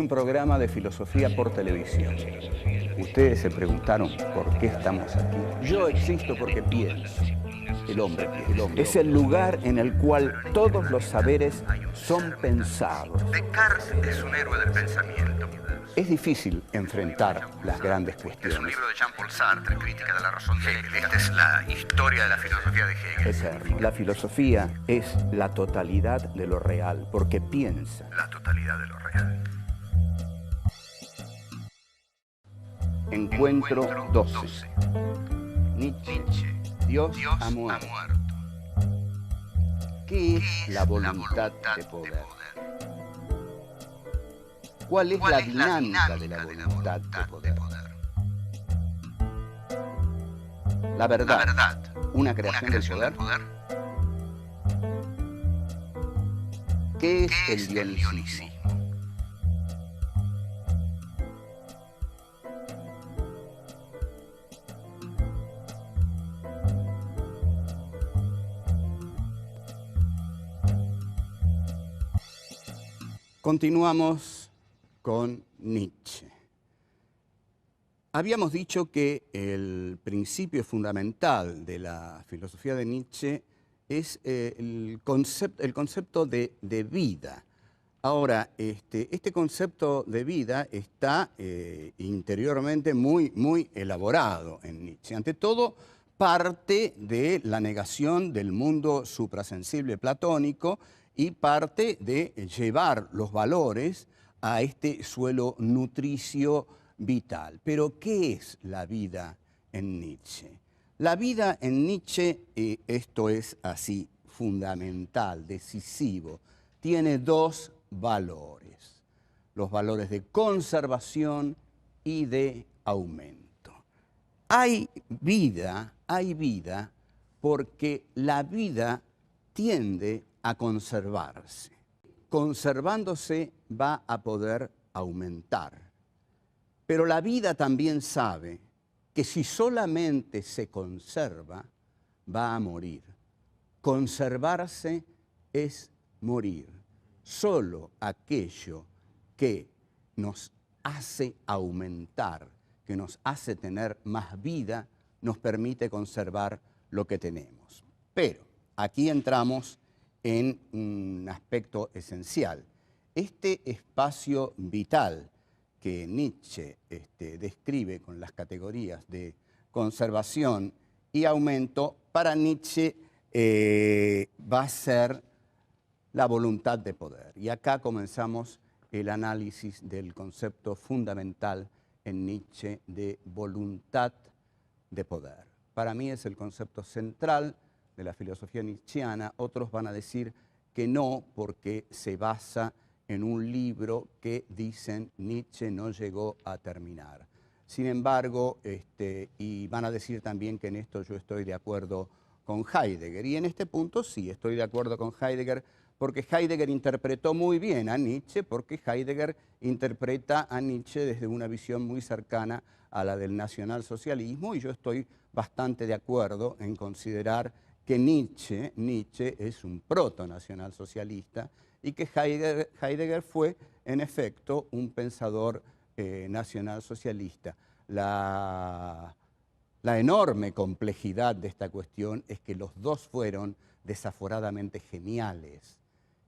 un programa de filosofía por televisión. Ustedes se preguntaron por qué estamos aquí. Yo existo porque pienso. El hombre piensa. Es el lugar en el cual todos los saberes son pensados. Descartes es un héroe del pensamiento. Es difícil enfrentar las grandes cuestiones. Es un libro de Jean-Paul Sartre, Crítica de la razón de Hegel. Esta es la historia de la filosofía de Hegel. Eterno. La filosofía es la totalidad de lo real, porque piensa. La totalidad de lo real. Encuentro 12. Nietzsche. Dios ha muerto. ¿Qué es la voluntad de poder? ¿Cuál es la dinámica de la voluntad de poder? La verdad, una creación del poder. ¿Qué es el dionicismo? Continuamos con Nietzsche. Habíamos dicho que el principio fundamental de la filosofía de Nietzsche es el concepto de vida. Ahora, este concepto de vida está interiormente muy elaborado en Nietzsche. Ante todo, parte de la negación del mundo suprasensible platónico y parte de llevar los valores a este suelo nutricio vital. Pero, ¿qué es la vida en Nietzsche? La vida en Nietzsche, esto es así, fundamental, decisivo, tiene dos valores. Los valores de conservación y de aumento. Hay vida porque la vida tiende a conservarse. Conservándose va a poder aumentar. Pero la vida también sabe que si solamente se conserva, va a morir. Conservarse es morir. Solo aquello que nos hace aumentar, que nos hace tener más vida, nos permite conservar lo que tenemos. Pero aquí entramos en un aspecto esencial. Este espacio vital que Nietzsche describe con las categorías de conservación y aumento, para Nietzsche va a ser la voluntad de poder. Y acá comenzamos el análisis del concepto fundamental en Nietzsche de voluntad de poder. Para mí es el concepto central de la filosofía nietzscheana. Otros van a decir que no, porque se basa en un libro que dicen Nietzsche no llegó a terminar. Sin embargo, y van a decir también que en esto yo estoy de acuerdo con Heidegger. Y en este punto sí estoy de acuerdo con Heidegger, porque Heidegger interpretó muy bien a Nietzsche, porque Heidegger interpreta a Nietzsche desde una visión muy cercana a la del nacionalsocialismo, y yo estoy bastante de acuerdo en considerar que Nietzsche es un proto-nacionalsocialista y que Heidegger fue, en efecto, un pensador nacionalsocialista. La enorme complejidad de esta cuestión es que los dos fueron desaforadamente geniales.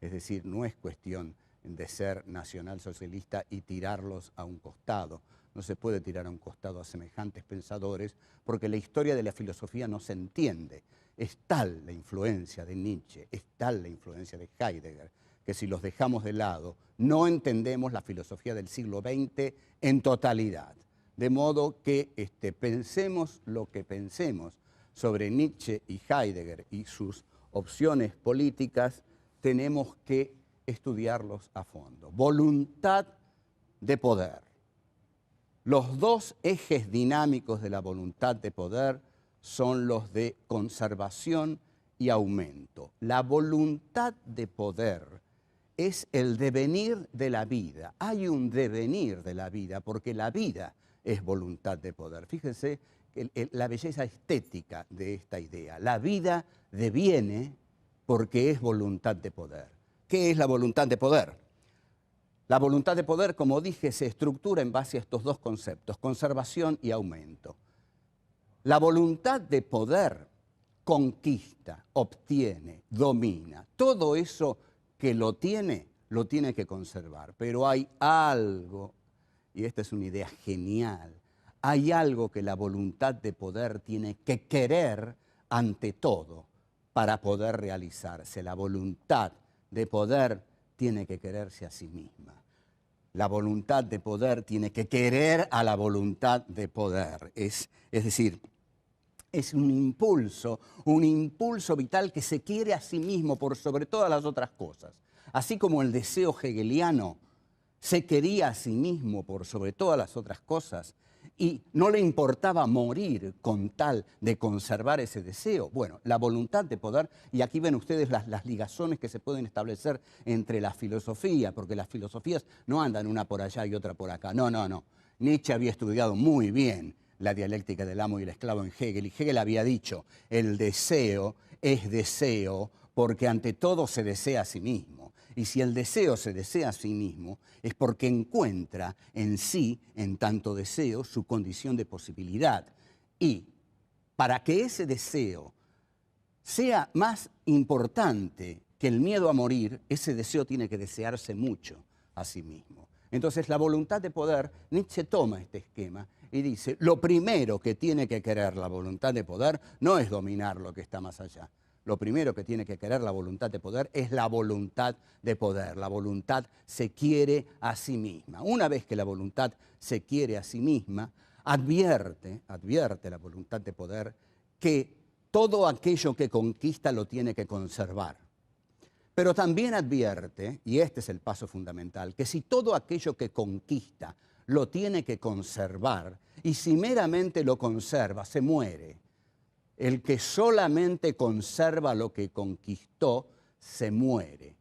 Es decir, no es cuestión de ser nacionalsocialista y tirarlos a un costado. No se puede tirar a un costado a semejantes pensadores porque la historia de la filosofía no se entiende. Es tal la influencia de Nietzsche, es tal la influencia de Heidegger, que si los dejamos de lado, no entendemos la filosofía del siglo XX en totalidad. De modo que pensemos lo que pensemos sobre Nietzsche y Heidegger y sus opciones políticas, tenemos que estudiarlos a fondo. Voluntad de poder. Los dos ejes dinámicos de la voluntad de poder son los de conservación y aumento. La voluntad de poder es el devenir de la vida. Hay un devenir de la vida porque la vida es voluntad de poder. Fíjense la belleza estética de esta idea. La vida deviene porque es voluntad de poder. ¿Qué es la voluntad de poder? La voluntad de poder, como dije, se estructura en base a estos dos conceptos, conservación y aumento. La voluntad de poder conquista, obtiene, domina. Todo eso que lo tiene que conservar. Pero hay algo, y esta es una idea genial, hay algo que la voluntad de poder tiene que querer ante todo para poder realizarse. La voluntad de poder tiene que quererse a sí misma. La voluntad de poder tiene que querer a la voluntad de poder. Es decir, es un impulso vital que se quiere a sí mismo por sobre todas las otras cosas. Así como el deseo hegeliano se quería a sí mismo por sobre todas las otras cosas y no le importaba morir con tal de conservar ese deseo. Bueno, la voluntad de poder, y aquí ven ustedes las ligazones que se pueden establecer entre la filosofía, porque las filosofías no andan una por allá y otra por acá. No, no, no. Nietzsche había estudiado muy bien la dialéctica del amo y el esclavo en Hegel, y Hegel había dicho, el deseo es deseo porque ante todo se desea a sí mismo. Y si el deseo se desea a sí mismo, es porque encuentra en sí, en tanto deseo, su condición de posibilidad. Y para que ese deseo sea más importante que el miedo a morir, ese deseo tiene que desearse mucho a sí mismo. Entonces, la voluntad de poder, Nietzsche toma este esquema y dice, lo primero que tiene que querer la voluntad de poder no es dominar lo que está más allá. Lo primero que tiene que querer la voluntad de poder es la voluntad de poder. La voluntad se quiere a sí misma. Una vez que la voluntad se quiere a sí misma, advierte la voluntad de poder que todo aquello que conquista lo tiene que conservar. Pero también advierte, y este es el paso fundamental, que si todo aquello que conquista lo tiene que conservar, y si meramente lo conserva, se muere. El que solamente conserva lo que conquistó, se muere.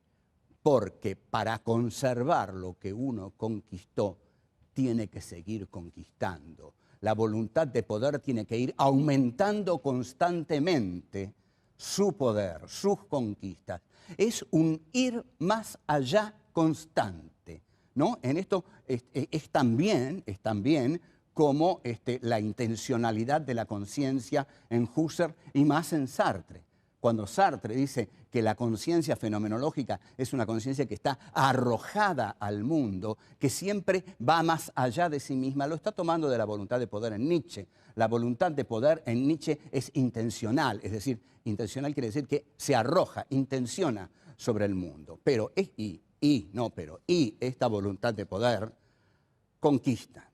Porque para conservar lo que uno conquistó, tiene que seguir conquistando. La voluntad de poder tiene que ir aumentando constantemente su poder, sus conquistas. Es un ir más allá constante, ¿no? En esto es también como la intencionalidad de la conciencia en Husserl y más en Sartre. Cuando Sartre dice que la conciencia fenomenológica es una conciencia que está arrojada al mundo, que siempre va más allá de sí misma, lo está tomando de la voluntad de poder en Nietzsche. La voluntad de poder en Nietzsche es intencional, es decir, intencional quiere decir que se arroja, intenciona sobre el mundo. Pero esta voluntad de poder conquista.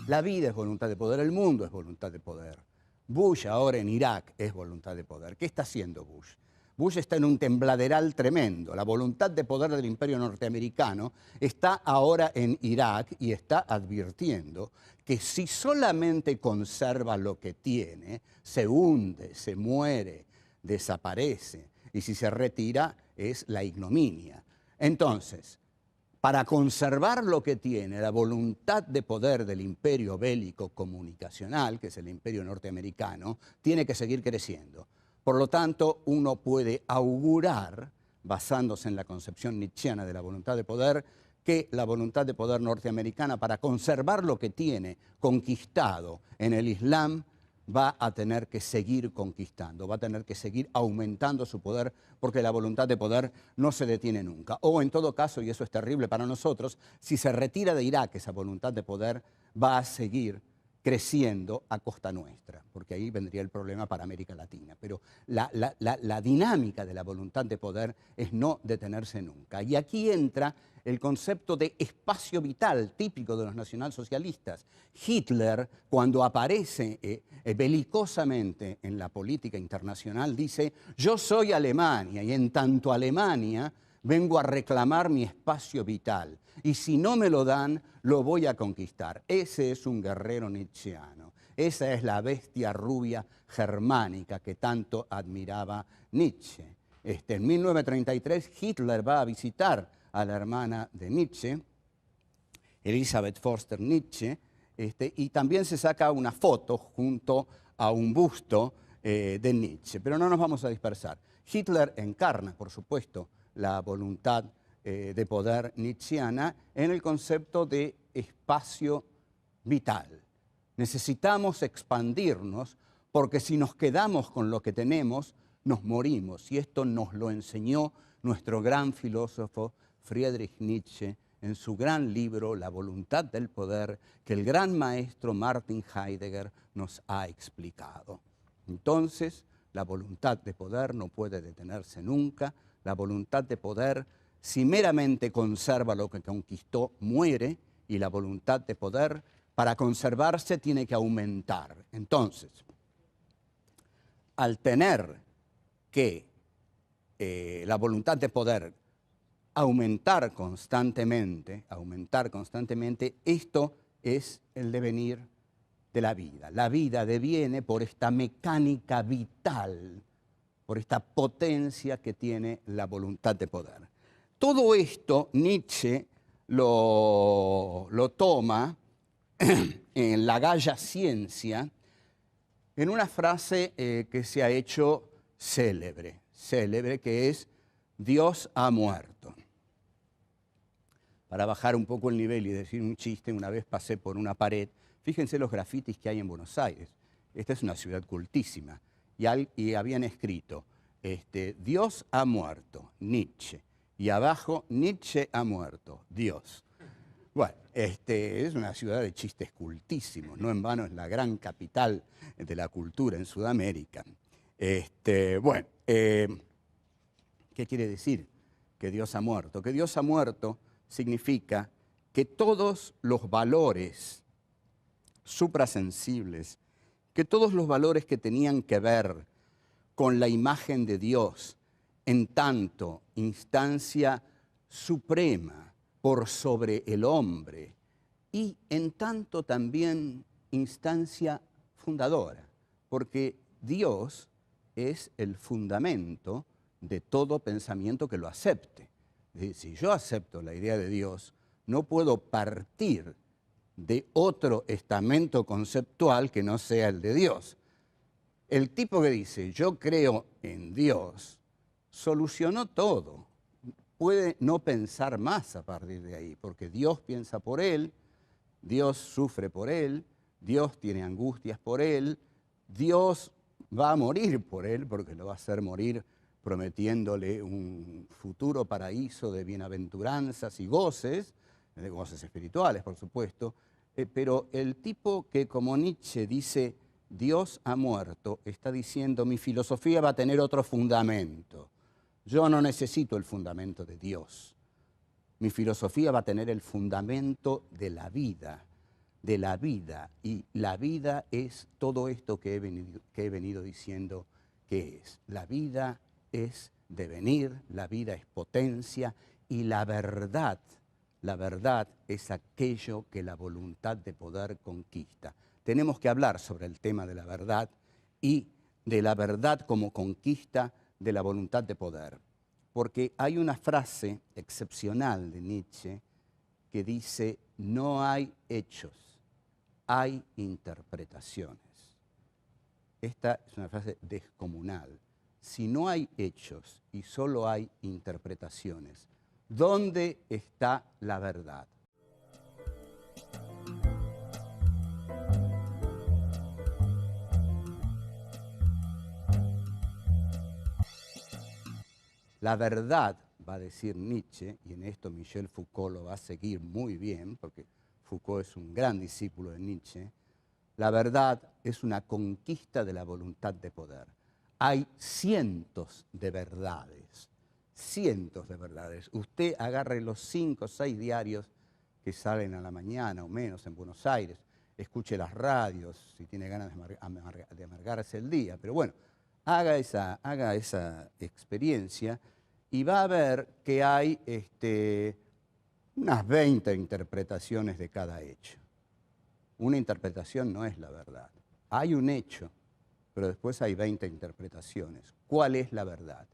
La vida es voluntad de poder, el mundo es voluntad de poder. Bush ahora en Irak es voluntad de poder. ¿Qué está haciendo Bush? Bush está en un tembladeral tremendo. La voluntad de poder del imperio norteamericano está ahora en Irak y está advirtiendo que si solamente conserva lo que tiene, se hunde, se muere, desaparece. Y si se retira, es la ignominia. Entonces, para conservar lo que tiene, la voluntad de poder del imperio bélico comunicacional, que es el imperio norteamericano, tiene que seguir creciendo. Por lo tanto, uno puede augurar, basándose en la concepción nietzscheana de la voluntad de poder, que la voluntad de poder norteamericana, para conservar lo que tiene conquistado en el Islam, va a tener que seguir conquistando, va a tener que seguir aumentando su poder, porque la voluntad de poder no se detiene nunca. O en todo caso, y eso es terrible para nosotros, si se retira de Irak esa voluntad de poder, va a seguir creciendo a costa nuestra, porque ahí vendría el problema para América Latina. Pero la dinámica de la voluntad de poder es no detenerse nunca. Y aquí entra el concepto de espacio vital típico de los nacionalsocialistas. Hitler, cuando aparece belicosamente en la política internacional, dice: yo soy Alemania y en tanto Alemania vengo a reclamar mi espacio vital y si no me lo dan, lo voy a conquistar. Ese es un guerrero nietzscheano. Esa es la bestia rubia germánica que tanto admiraba Nietzsche. En 1933 Hitler va a visitar a la hermana de Nietzsche, Elisabeth Förster Nietzsche, Y también se saca una foto junto a un busto de Nietzsche, pero no nos vamos a dispersar. Hitler encarna, por supuesto, la voluntad de poder nietzscheana en el concepto de espacio vital. Necesitamos expandirnos porque si nos quedamos con lo que tenemos, nos morimos. Y esto nos lo enseñó nuestro gran filósofo Friedrich Nietzsche en su gran libro La voluntad del poder, que el gran maestro Martin Heidegger nos ha explicado. Entonces, la voluntad de poder no puede detenerse nunca. La voluntad de poder, si meramente conserva lo que conquistó, muere, y la voluntad de poder, para conservarse, tiene que aumentar. Entonces, al tener que la voluntad de poder aumentar constantemente, esto es el devenir de la vida. La vida deviene por esta mecánica vital, por esta potencia que tiene la voluntad de poder. Todo esto Nietzsche lo toma en la Gaia Ciencia, en una frase que se ha hecho célebre, que es Dios ha muerto. Para bajar un poco el nivel y decir un chiste, una vez pasé por una pared, fíjense los grafitis que hay en Buenos Aires. Esta es una ciudad cultísima. Y habían escrito, Dios ha muerto, Nietzsche. Y abajo, Nietzsche ha muerto, Dios. Bueno, es una ciudad de chistes cultísimos, no en vano es la gran capital de la cultura en Sudamérica. Bueno, ¿qué quiere decir que Dios ha muerto? Que Dios ha muerto significa que todos los valores suprasensibles, que todos los valores que tenían que ver con la imagen de Dios, en tanto instancia suprema por sobre el hombre y en tanto también instancia fundadora, porque Dios es el fundamento de todo pensamiento que lo acepte. Es decir, si yo acepto la idea de Dios, no puedo partir de otro estamento conceptual que no sea el de Dios. El tipo que dice, yo creo en Dios, solucionó todo. Puede no pensar más a partir de ahí, porque Dios piensa por él, Dios sufre por él, Dios tiene angustias por él, Dios va a morir por él, porque lo va a hacer morir prometiéndole un futuro paraíso de bienaventuranzas y goces, de goces espirituales, por supuesto, pero el tipo que, como Nietzsche, dice Dios ha muerto, está diciendo mi filosofía va a tener otro fundamento. Yo no necesito el fundamento de Dios. Mi filosofía va a tener el fundamento de la vida, y la vida es todo esto que he venido diciendo que es. La vida es devenir, la vida es potencia, y la verdad es aquello que la voluntad de poder conquista. Tenemos que hablar sobre el tema de la verdad y de la verdad como conquista de la voluntad de poder. Porque hay una frase excepcional de Nietzsche que dice, no hay hechos, hay interpretaciones. Esta es una frase descomunal. Si no hay hechos y solo hay interpretaciones, ¿dónde está la verdad? La verdad, va a decir Nietzsche, y en esto Michel Foucault lo va a seguir muy bien, porque Foucault es un gran discípulo de Nietzsche, la verdad es una conquista de la voluntad de poder. Hay cientos de verdades. Usted agarre los 5 o 6 diarios que salen a la mañana o menos en Buenos Aires, escuche las radios si tiene ganas de amargarse el día, pero bueno, haga esa experiencia y va a ver que hay unas 20 interpretaciones de cada hecho. Una interpretación no es la verdad. Hay un hecho, pero después hay 20 interpretaciones. ¿Cuál es la verdad?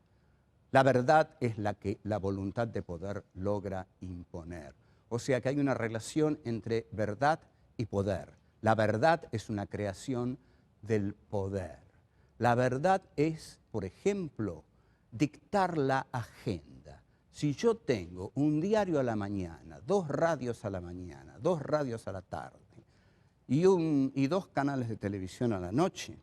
La verdad es la que la voluntad de poder logra imponer. O sea que hay una relación entre verdad y poder. La verdad es una creación del poder. La verdad es, por ejemplo, dictar la agenda. Si yo tengo un diario a la mañana, 2 radios a la mañana, 2 radios a la tarde y 2 canales de televisión a la noche,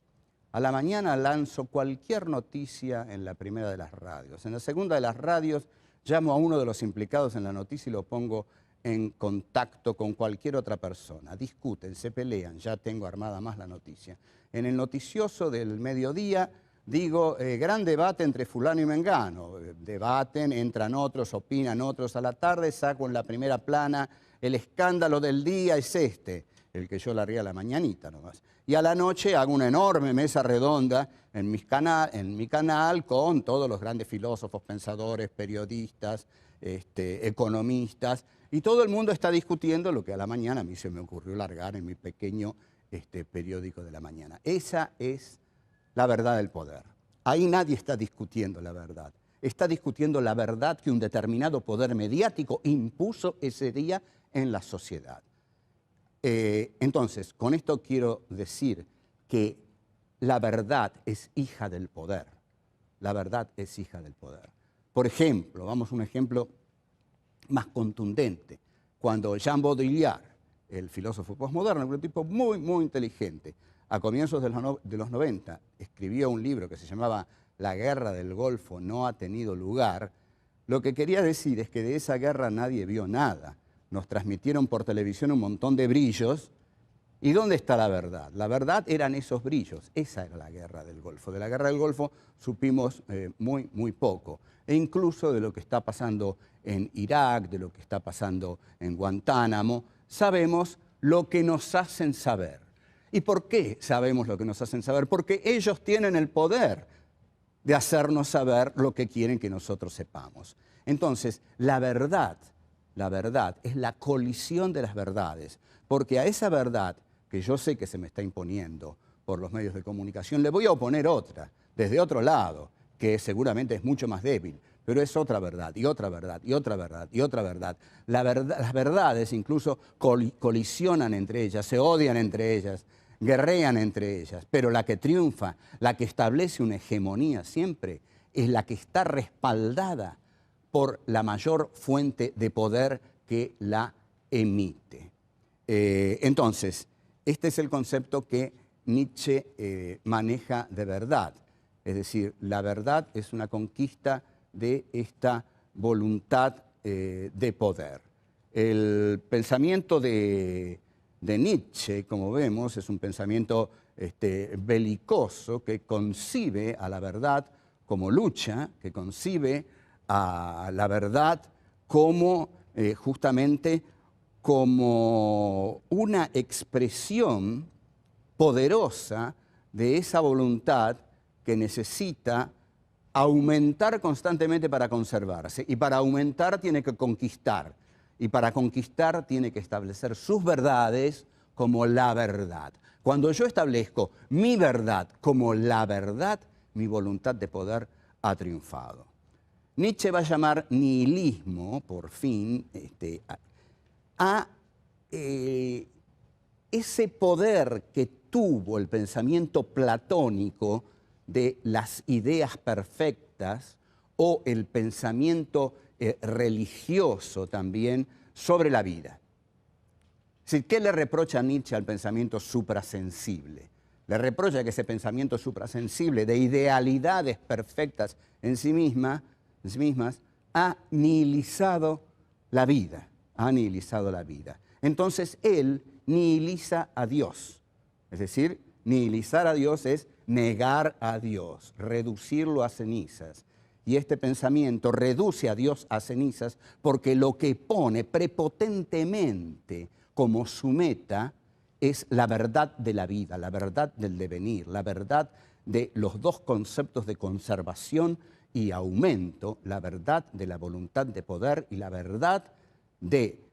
a la mañana lanzo cualquier noticia en la primera de las radios. En la segunda de las radios llamo a uno de los implicados en la noticia y lo pongo en contacto con cualquier otra persona. Discuten, se pelean, ya tengo armada más la noticia. En el noticioso del mediodía digo, gran debate entre fulano y mengano. Debaten, entran otros, opinan otros. A la tarde saco en la primera plana, el escándalo del día es este, el que yo largué a la mañanita nomás. Y a la noche hago una enorme mesa redonda en mi canal con todos los grandes filósofos, pensadores, periodistas, economistas, y todo el mundo está discutiendo lo que a la mañana a mí se me ocurrió largar en mi pequeño periódico de la mañana. Esa es la verdad del poder. Ahí nadie está discutiendo la verdad. Está discutiendo la verdad que un determinado poder mediático impuso ese día en la sociedad. Entonces, con esto quiero decir que la verdad es hija del poder. La verdad es hija del poder. Por ejemplo, vamos a un ejemplo más contundente. Cuando Jean Baudrillard, el filósofo posmoderno, un tipo muy, muy inteligente, a comienzos de los 90, escribió un libro que se llamaba La guerra del Golfo no ha tenido lugar, lo que quería decir es que de esa guerra nadie vio nada. Nos transmitieron por televisión un montón de brillos. ¿Y dónde está la verdad? La verdad eran esos brillos. Esa era la guerra del Golfo. De la guerra del Golfo supimos muy, muy poco. E incluso de lo que está pasando en Irak, de lo que está pasando en Guantánamo, sabemos lo que nos hacen saber. ¿Y por qué sabemos lo que nos hacen saber? Porque ellos tienen el poder de hacernos saber lo que quieren que nosotros sepamos. Entonces, la verdad es la colisión de las verdades, porque a esa verdad que yo sé que se me está imponiendo por los medios de comunicación, le voy a oponer otra, desde otro lado, que seguramente es mucho más débil, pero es otra verdad, y otra verdad, y otra verdad, y otra verdad. Las verdades incluso colisionan entre ellas, se odian entre ellas, guerrean entre ellas, pero la que triunfa, la que establece una hegemonía siempre, es la que está respaldada por la mayor fuente de poder que la emite. Entonces, este es el concepto que Nietzsche maneja de verdad. Es decir, la verdad es una conquista de esta voluntad de poder. El pensamiento de Nietzsche, como vemos, es un pensamiento belicoso que concibe a la verdad como lucha, que concibe a la verdad como justamente como una expresión poderosa de esa voluntad que necesita aumentar constantemente para conservarse. Y para aumentar tiene que conquistar. Y para conquistar tiene que establecer sus verdades como la verdad. Cuando yo establezco mi verdad como la verdad, mi voluntad de poder ha triunfado. Nietzsche va a llamar nihilismo, por fin, a ese poder que tuvo el pensamiento platónico de las ideas perfectas o el pensamiento religioso también sobre la vida. Es decir, ¿qué le reprocha Nietzsche al pensamiento suprasensible? Le reprocha que ese pensamiento suprasensible de idealidades perfectas en sí mismas ha nihilizado la vida. Ha nihilizado la vida. Entonces él nihiliza a Dios. Es decir, nihilizar a Dios es negar a Dios, reducirlo a cenizas. Y este pensamiento reduce a Dios a cenizas porque lo que pone prepotentemente como su meta es la verdad de la vida, la verdad del devenir, la verdad de los dos conceptos de conservación y aumento, la verdad de la voluntad de poder y la verdad de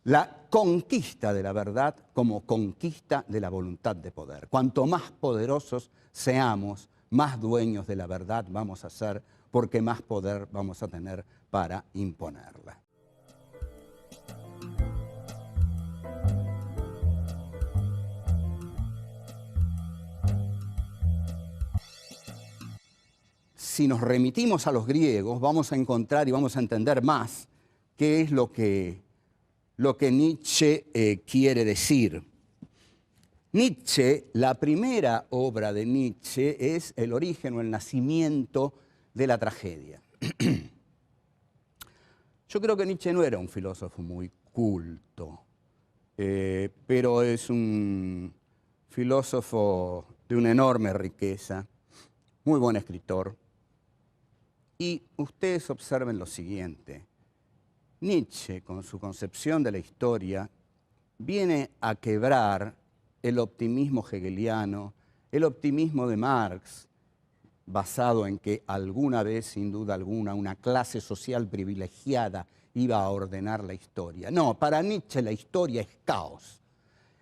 la conquista de la verdad como conquista de la voluntad de poder. Cuanto más poderosos seamos, más dueños de la verdad vamos a ser, porque más poder vamos a tener para imponerla. si nos remitimos a los griegos, vamos a encontrar y vamos a entender más qué es lo que Nietzsche quiere decir. Nietzsche, la primera obra de Nietzsche es el origen o el nacimiento de la tragedia. Yo creo que Nietzsche no era un filósofo muy culto, pero es un filósofo de una enorme riqueza, muy buen escritor. Y ustedes observen lo siguiente. Nietzsche, con su concepción de la historia, viene a quebrar el optimismo hegeliano, el optimismo de Marx, basado en que alguna vez, sin duda alguna, una clase social privilegiada iba a ordenar la historia. No, para Nietzsche la historia es caos.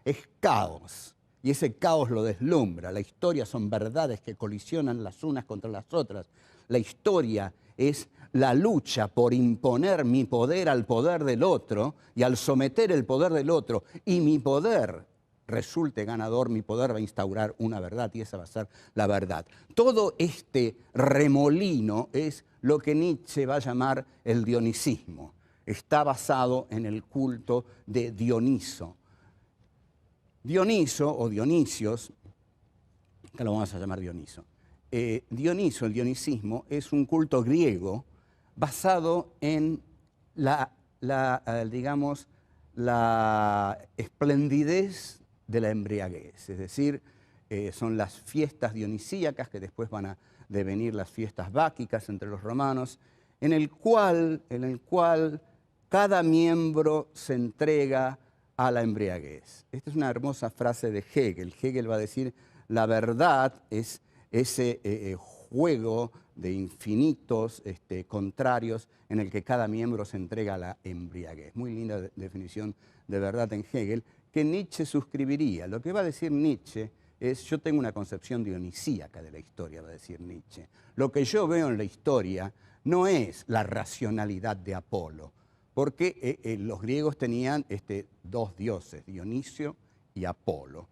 Es caos. Y ese caos lo deslumbra. La historia son verdades que colisionan las unas contra las otras. La historia es la lucha por imponer mi poder al poder del otro, y al someter el poder del otro y mi poder resulte ganador, mi poder va a instaurar una verdad y esa va a ser la verdad. Todo este remolino es lo que Nietzsche va a llamar el dionisismo. Está basado en el culto de Dioniso. Dioniso o Dionisios, que lo vamos a llamar Dioniso. Dioniso, el dionisismo, es un culto griego basado en digamos, la esplendidez de la embriaguez, es decir, son las fiestas dionisíacas que después van a devenir las fiestas báquicas entre los romanos, en el cual cada miembro se entrega a la embriaguez. Esta es una hermosa frase de Hegel. Hegel va a decir, la verdad es ese juego de infinitos contrarios en el que cada miembro se entrega a la embriaguez. Muy linda definición de verdad en Hegel, que Nietzsche suscribiría. Lo que va a decir Nietzsche es, yo tengo una concepción dionisíaca de la historia, va a decir Nietzsche. Lo que yo veo en la historia no es la racionalidad de Apolo, porque los griegos tenían dos dioses, Dionisio y Apolo.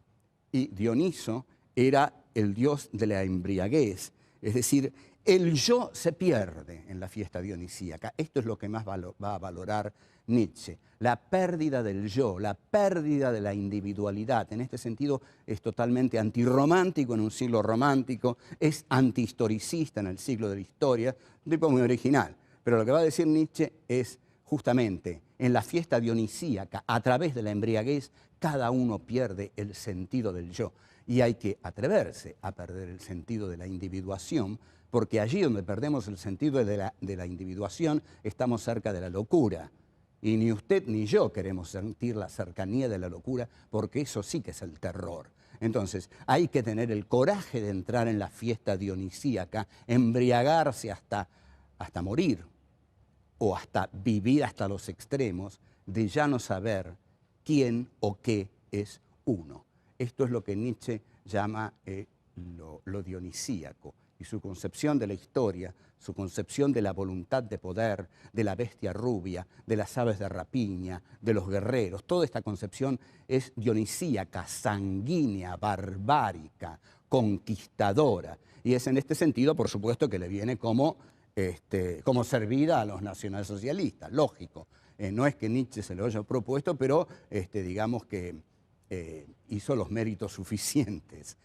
Y Dioniso era el dios de la embriaguez, es decir, el yo se pierde en la fiesta dionisíaca. Esto es lo que más va a valorar Nietzsche, la pérdida del yo, la pérdida de la individualidad. En este sentido es totalmente antirromántico en un siglo romántico, es antihistoricista en el siglo de la historia, un tipo muy original. Pero lo que va a decir Nietzsche es justamente en la fiesta dionisíaca, a través de la embriaguez, cada uno pierde el sentido del yo. Y hay que atreverse a perder el sentido de la individuación, porque allí donde perdemos el sentido de la individuación, estamos cerca de la locura. Y ni usted ni yo queremos sentir la cercanía de la locura, porque eso sí que es el terror. Entonces, hay que tener el coraje de entrar en la fiesta dionisíaca, embriagarse hasta morir, o hasta vivir hasta los extremos, de ya no saber quién o qué es uno. Esto es lo que Nietzsche llama lo dionisíaco. Y su concepción de la historia, su concepción de la voluntad de poder, de la bestia rubia, de las aves de rapiña, de los guerreros, toda esta concepción es dionisíaca, sanguínea, barbárica, conquistadora. Y es en este sentido, por supuesto, que le viene como servida a los nacionalsocialistas, lógico. No es que Nietzsche se lo haya propuesto, pero digamos que hizo los méritos suficientes.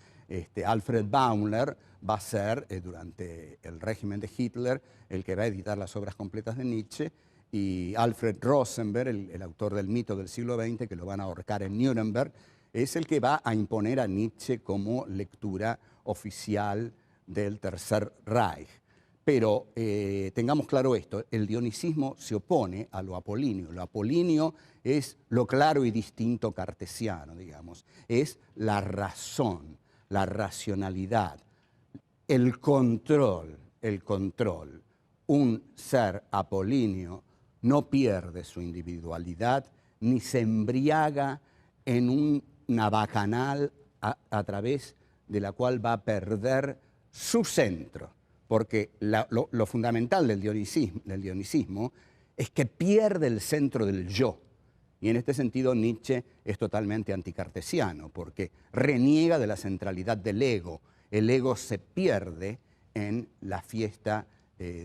Alfred Baumler va a ser, durante el régimen de Hitler, el que va a editar las obras completas de Nietzsche, y Alfred Rosenberg, el autor del mito del siglo XX, que lo van a ahorcar en Nuremberg, es el que va a imponer a Nietzsche como lectura oficial del Tercer Reich. Pero tengamos claro esto, el dionisismo se opone a lo apolíneo. Lo apolíneo es lo claro y distinto cartesiano, digamos. Es la razón, la racionalidad, el control. Un ser apolíneo no pierde su individualidad ni se embriaga en una bacanal a través de la cual va a perder su centro. Porque lo fundamental del dionisismo es que pierde el centro del yo. Y en este sentido Nietzsche es totalmente anticartesiano, porque reniega de la centralidad del ego. El ego se pierde en la fiesta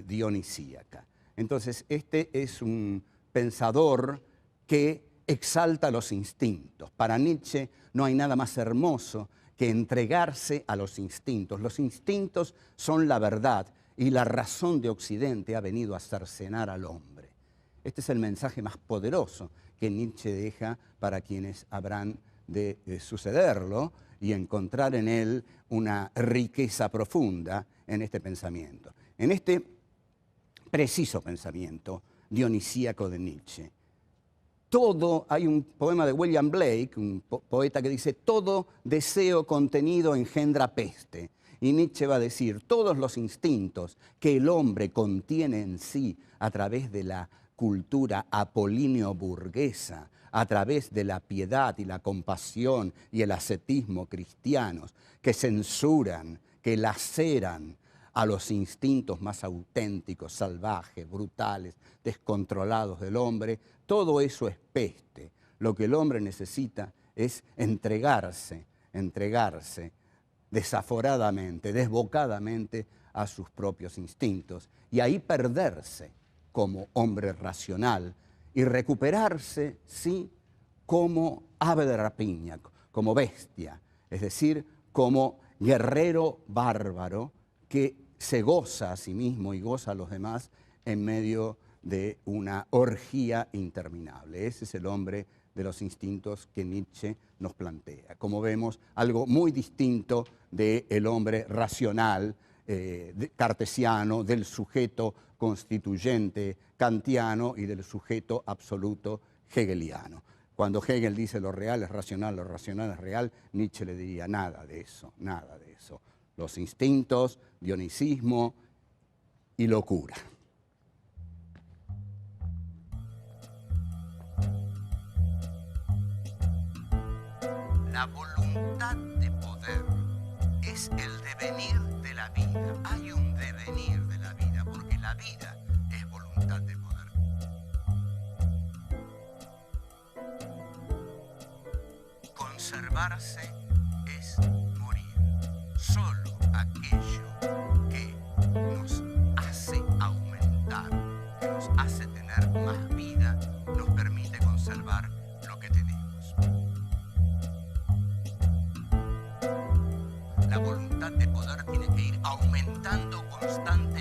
dionisíaca. Entonces, este es un pensador que exalta los instintos. Para Nietzsche no hay nada más hermoso que entregarse a los instintos. Los instintos son la verdad y la razón de Occidente ha venido a cercenar al hombre. Este es el mensaje más poderoso que Nietzsche deja para quienes habrán de sucederlo y encontrar en él una riqueza profunda en este pensamiento. En este preciso pensamiento dionisíaco de Nietzsche, hay un poema de William Blake, un poeta que dice: todo deseo contenido engendra peste. Y Nietzsche va a decir: todos los instintos que el hombre contiene en sí a través de la cultura apolíneo-burguesa, a través de la piedad y la compasión y el ascetismo cristianos, que censuran, que laceran a los instintos más auténticos, salvajes, brutales, descontrolados del hombre, todo eso es peste. Lo que el hombre necesita es entregarse desaforadamente, desbocadamente a sus propios instintos y ahí perderse como hombre racional y recuperarse, sí, como ave de rapiña, como bestia, es decir, como guerrero bárbaro que se goza a sí mismo y goza a los demás en medio de una orgía interminable. Ese es el hombre de los instintos que Nietzsche nos plantea. Como vemos, algo muy distinto del hombre racional, cartesiano, del sujeto constituyente kantiano y del sujeto absoluto hegeliano. Cuando Hegel dice lo real es racional es real, Nietzsche le diría nada de eso, nada de eso. Los instintos, dionisismo y locura. La voluntad de poder es el devenir de la vida. Hay un devenir de la vida, porque la vida es voluntad de poder. Conservarse es morir. Solo aquello que nos hace aumentar, que nos hace tener más vida, nos permite conservar lo que tenemos. La voluntad de poder tiene que ir aumentando constantemente